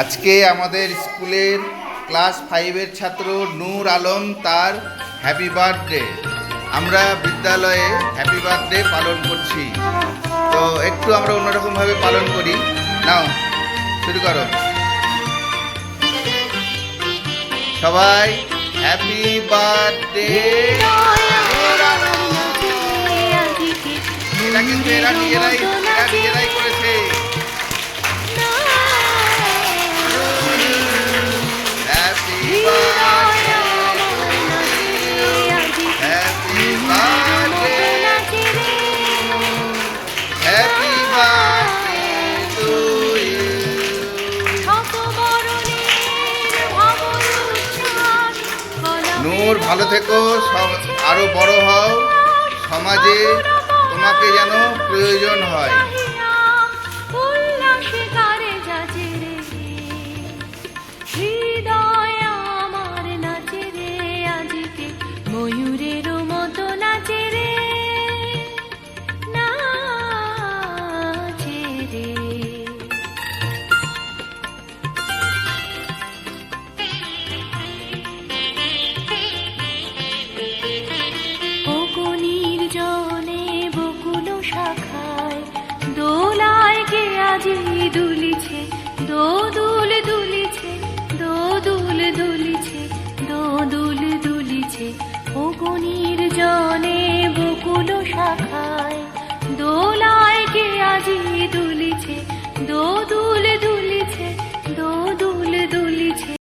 আজকে আমাদের স্কুলের ক্লাস 5-এর ছাত্র নূর আলম তার হ্যাপি বার্থডে। আমরা বিদ্যালয়ে হ্যাপি বার্থডে পালন করছি, তো একটু আমরা অন্যরকমভাবে পালন করি। নাও শুরু করো সবাই, হ্যাপি বার্থডে। এটা কিন্তু এরা নিজেরাই করেছে। নূর ভালো থেকো, আরো বড় হও, সমাজে তোমাকে যেন প্রয়োজন হয়।